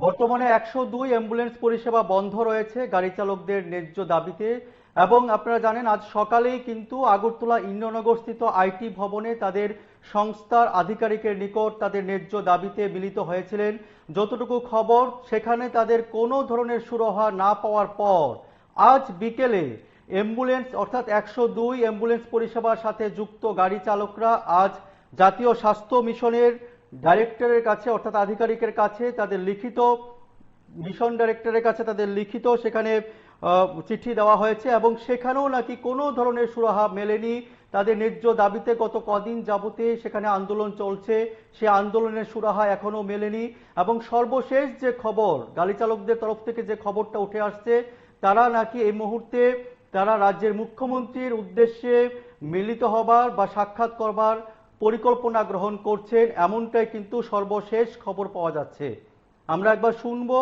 বর্তমানে 102 অ্যাম্বুলেন্স পরিষেবা বন্ধ রয়েছে গাড়ি চালকদের ন্যায্য দাবিতে। এবং আপনারা জানেন আজ সকালেই কিন্তু আগরতলা ইন্দ্রনগরস্থিত আইটি ভবনে তাদের সংস্থার আধিকারিকের নিকট তাদের ন্যায্য দাবিতে মিলিত হয়েছিলেন। যতটুকু খবর সেখানে তাদের কোনো ধরনের সুরাহা না পাওয়ার পর আজ বিকেলে অ্যাম্বুলেন্স অর্থাৎ 102 অ্যাম্বুলেন্স পরিষেবার সাথে যুক্ত গাড়ি চালকরা আজ জাতীয় স্বাস্থ্য মিশনের ডাইরেক্টরের কাছে অর্থাৎ আধিকারিকের কাছে তাদের লিখিত মিশন ডাইরেক্টরের কাছে তাদের লিখিত সেখানে চিঠি দেওয়া হয়েছে এবং সেখানেও নাকি কোনো ধরনের সুরাহা মেলেনি। তাদের ন্যায্য দাবিতে গত কদিন যাবতে সেখানে আন্দোলন চলছে, সে আন্দোলনের সুরাহা এখনো মেলেনি। এবং সর্বশেষ যে খবর গাড়ি চালকদের তরফ থেকে যে খবরটা উঠে আসছে, তারা নাকি এই মুহূর্তে তারা রাজ্যের মুখ্যমন্ত্রীর উদ্দেশ্যে মিলিত হবার বা সাক্ষাৎ করবার পরিকল্পনা গ্রহণ করছেন, এমনটাই কিন্তু সর্বশেষ খবর পাওয়া যাচ্ছে। আমরা একবার শুনবো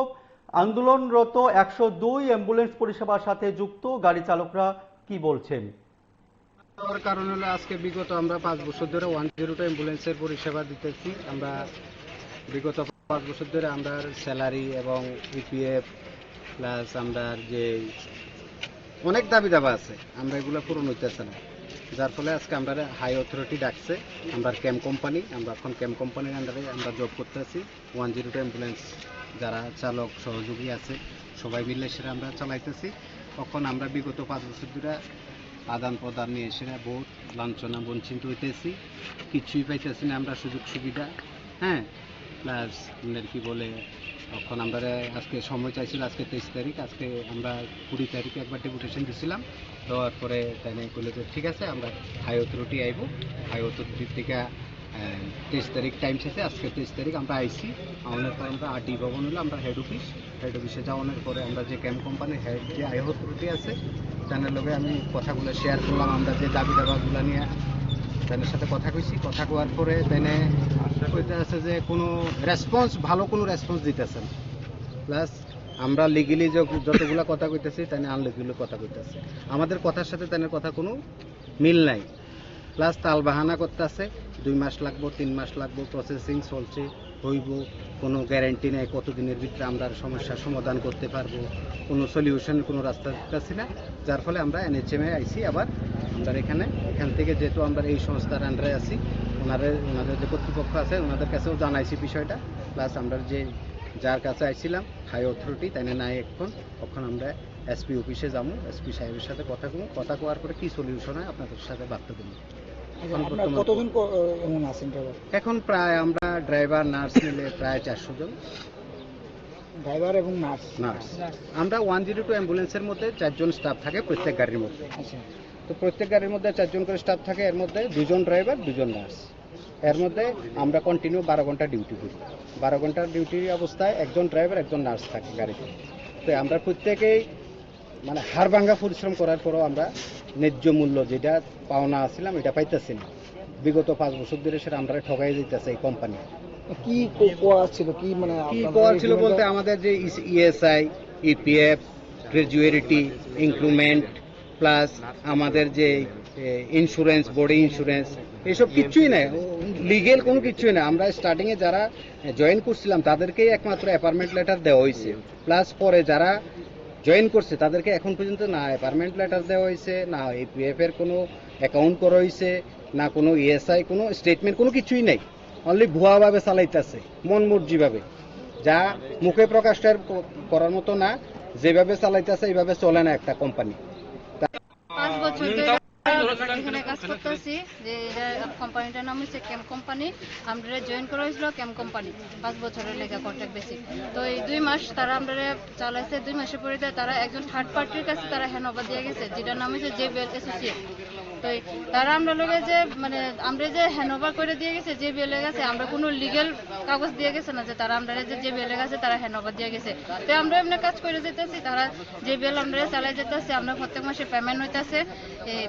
আন্দোলনরত 102 অ্যাম্বুলেন্স পরিষেবার সাথে যুক্ত গাড়ি চালকরা কি বলছেন। কারণ হলো আজকে বিগত আমরা 5 বছর ধরে 102 অ্যাম্বুলেন্সের পরিষেবা দিতেছি। আমরা বিগত 5 বছর ধরে আমরা স্যালারি এবং ইপিএফ প্লাস আমরা যে অনেক দাবি দাবা আছে, আমরা এগুলো পূরণ হইতেছে না। যার ফলে আজকে আমরা হাই অথরিটি ডাকছে, আমরা ক্যাম্প কোম্পানি, আমরা এখন ক্যাম্প কোম্পানির আন্ডারে আমরা জব করতেছি। 102 অ্যাম্বুলেন্স যারা চালক সহযোগী আছে সবাই মিলে সেটা আমরা চালাইতেছি। তখন আমরা বিগত 5 বছর ধরে আদান প্রদান নিয়ে এসে বহুত লাঞ্ছনা বঞ্চিত হইতেছি, কিছুই পাইতেছি না আমরা সুযোগ সুবিধা। হ্যাঁ, প্লাস আপনার কি বলে তখন আমরা আজকে সময় চাইছিল আজকে 23 তারিখ, আজকে আমরা 20 তারিখে একবার ডেপুটেশন দিয়েছিলাম। দেওয়ার পরে তাই বলে যে ঠিক আছে আমরা হাই অথরিটি আইব, হাই অথরিটির থেকে 23 তারিখ টাইম শেষে আজকে 23 তারিখ আমরা আইসি। আমাদের পর আমরা আরটি ভবন হলো আমরা হেড অফিসে যাওয়ানোর পরে আমরা যে ক্যাম্প কোম্পানির হেড যে হাই অথরিটি আছে তাদের লগে আমি কথাগুলো শেয়ার করলাম, আমরা যে দাবি দাবাগুলো নিয়ে তাদের সাথে কথা কইছি। কথা কোয়ার পরে তাইনে কইতে আছে যে কোনো রেসপন্স ভালো কোনো রেসপন্স দিতেছে না। প্লাস আমরা লিগেলি যতগুলো কথা কইতেছি তাই আনলিগেলি কথা কইতেছে, আমাদের কথার সাথে তাদের কথা কোনো মিল নাই। প্লাস তাল বাহানা করতে আছে 2 মাস লাগবো 3 মাস লাগবো, প্রসেসিং চলছে, হইব, কোনো গ্যারেন্টি নেই কতদিনের ভিতরে আমরা সমস্যার সমাধান করতে পারবো, কোনো সলিউশনের কোনো রাস্তা দিতেছি না। যার ফলে আমরা এনএচএমে আইসি। আবার আমরা এখান থেকে যেহেতু আমরা এই সংস্থার আন্ডারে আছি, ওনাদের যে কর্তৃপক্ষ আছে ওনাদের কাছেও জানাইছি বিষয়টা। প্লাস আমরা যে যার কাছে আইছিলাম হাই অথরিটি তাই নাই, এখন আমরা এসপি অফিসে যাবো, এসপি সাহেবের সাথে কথা কোয়ার পরে কি সলিউশন হয় আপনাদের সাথে বার্তা দেবো। কতজন এমন আছেন ড্রাইভার? এখন প্রায় আমরা ড্রাইভার নার্স মিলে প্রায় 400 জন ড্রাইভার এবং নার্স। আমরা 102 অ্যাম্বুলেন্সের মধ্যে 4 জন স্টাফ থাকে প্রত্যেক গাড়ির মধ্যে। তো প্রত্যেক গাড়ির মধ্যে 4 জন করে স্টাফ থাকে, এর মধ্যে 2 জন ড্রাইভার 2 জন নার্স। এর মধ্যে আমরা কন্টিনিউ 12 ঘন্টা ডিউটি করি। 12 ঘন্টার ডিউটির অবস্থায় একজন ড্রাইভার একজন নার্স থাকে গাড়িতে। তো আমরা প্রত্যেকেই মানে হাড় ভাঙ্গা পরিশ্রম করার পরও আমরা ন্যায্য মূল্য যেটা পাওনা আসছিলাম এটা পাইতেছি না। বিগত 5 বছর ধরে সেটা আমরা ঠকাই দিতেছে এই কোম্পানি। কি করা ছিল, কি মানে কি করা ছিল বলতে আমাদের যে ESI, EPF, gratuity, increment plus আমাদের যে ইন্স্যুরেন্স, বডি ইন্স্যুরেন্স, এসব কিছুই নাই, লিগেল কোনো কিছুই না। আমরা স্টার্টিংয়ে যারা জয়েন করছিলাম তাদেরকেই একমাত্র অ্যাপার্টমেন্ট লেটার দেওয়া হয়েছে। প্লাস পরে যারা জয়েন করছে তাদেরকে এখন পর্যন্ত না অ্যাপার্টমেন্ট লেটার দেওয়া হয়েছে, না ইপিএফ এর কোনো অ্যাকাউন্ট করা হয়েছে, না কোনো ইএসআই কোনো স্টেটমেন্ট, কোনো কিছুই নাই। অনলি ভুয়াভাবে চালাইতেছে মন মর্জিভাবে, যা মুখে প্রকাশ করার মতো না। যেভাবে চালাইতেছে এইভাবে চলে না একটা কোম্পানি। 5 বছর ধরে আমরা এখানে কাজ করতেছি, যে কোম্পানিটার নাম হচ্ছে ক্যাম্প কোম্পানি। আমরা জয়েন করা হয়েছিল ক্যাম্প কোম্পানি 5 বছরের লেগে কন্ট্রাক্ট বেসিক। তো এই 2 মাস তারা আমরা চালাইছে। 2 মাসের পরে তারা একজন থার্ড পার্টির কাছে তারা হ্যান্ডওভার দিয়ে গেছে, যেটার নাম হচ্ছে জেবিএল অ্যাসোসিয়েট। তো তারা আমরা লগে যে মানে আমরা যে হ্যান্ডওভার করে দিয়ে গেছে জেবিএল এর কাছে, আমরা কোনো লিগ্যাল কাগজ দিয়ে গেছে না যে তারা আমরা যে জেবিএল এর কাছে তারা হ্যান্ডওভার দিয়ে গেছে। তো আমরা এমনি কাজ করে যেতেছি, তারা জেবিএল আমরা চালাই যেতেছে। আমরা প্রত্যেক মাসে পেমেন্ট হইতেছে,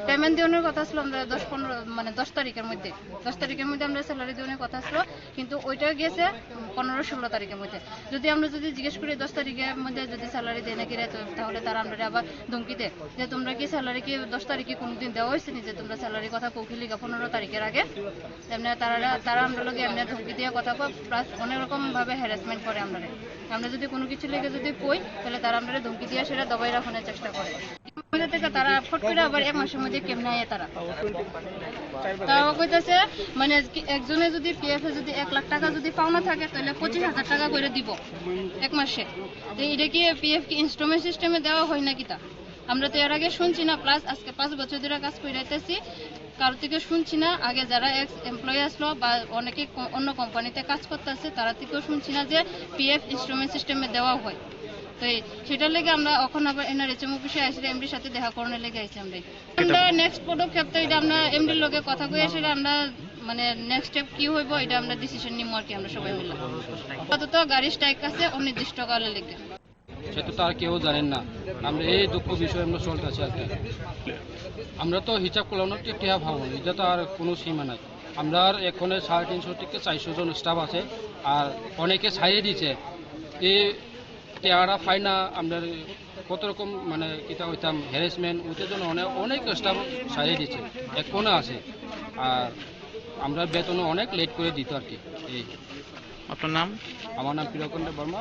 পেমেন্ট দেওয়ানোর কথা ছিল আমরা 10 তারিখের মধ্যে আমরা স্যালারি দেওয়ানোর কথা ছিল, কিন্তু ওইটা গেছে 15-16 তারিখের মধ্যে। যদি জিজ্ঞেস করি 10 তারিখের মধ্যে যদি স্যালারি দেয় নাকি, তাহলে তারা আমরা আবার ধমকি দেয় যে তোমরা কি স্যালারি কি 10 তারিখে কোনোদিন দেওয়া হয়েছে যে তোমরা স্যালারির কথা কৌখিলি 15 তারিখের আগে এমনি তারা আমরা লোক এমনি ধমকি দিয়ে কথা কয়, প্লাস অনেক রকম ভাবে হ্যারাসমেন্ট করে আমরা যদি কোনো কিছু লেগে যদি কই তাহলে তারা আমরা ধমকি দিয়ে সেটা দবাই রাখানোর চেষ্টা করে। মধ্যে থেকে তারা ফট করে আবার 1 মাসের মধ্যে কেমনে আয় তারা কইতেছে মানে একজনে যদি পিএফ এ যদি 1 লাখ টাকা যদি পাওনা থাকে তাহলে 25,000 টাকা করে দিব 1 মাসে। তো এটা কি পিএফ কি ইনস্টলমেন্ট সিস্টেমে দেওয়া হয় নাকি? তা আমরা তো এর আগে শুনছি না, প্লাস আজকে 5 বছর ধরে কাজ করে যাইতেছি, কারো থেকে শুনছি না। আগে যারা এক্স এমপ্লয়ি আসলো বা অনেকে অন্য কোম্পানিতে কাজ করতেছে তারা থেকেও শুনছি না যে পিএফ ইনস্টলমেন্ট সিস্টেমে দেওয়া হয়। তো সেটার লেগে আমরা এখন আবার এনআরএচএম অফিসে আসলে এমডির সাথে দেখা করানোর লেগে আইছি। আমরা নেক্সট পদক্ষেপ তো এটা আমরা এমডির লগে কথা কই সেটা আমরা মানে নেক্সট স্টেপ কি হইব এটা আমরা ডিসিশন নিব আর কি, আমরা সবাই মিলে। আপাতত গাড়ি স্ট্রাইক আছে অনির্দিষ্টকালের লেগে, সেটা তো আর কেউ জানেন না। আমরা এই দুঃখ বিষয়ে আমরা চলতেছি আর কি। আমরা তো হিসাব করলাম না টিয়া ভাবো, এটা তো আর কোনো সীমা নাই। আমরা আর এখানে 350 থেকে 400 জন স্টাফ আছে, আর অনেকে ছাড়িয়ে দিচ্ছে। এই টেয়ারা পাই না, আমরা কত রকম মানে কিতা হইতাম হ্যারাসমেন্ট ওদের জন্য অনেক স্টাফ ছাড়িয়ে দিচ্ছে, এখনো আছে। আর আমরা বেতনও অনেক লেট করে দিত আর কি। এই আপনার নাম? আমার নাম প্রিয়কণ্ঠ বর্মা।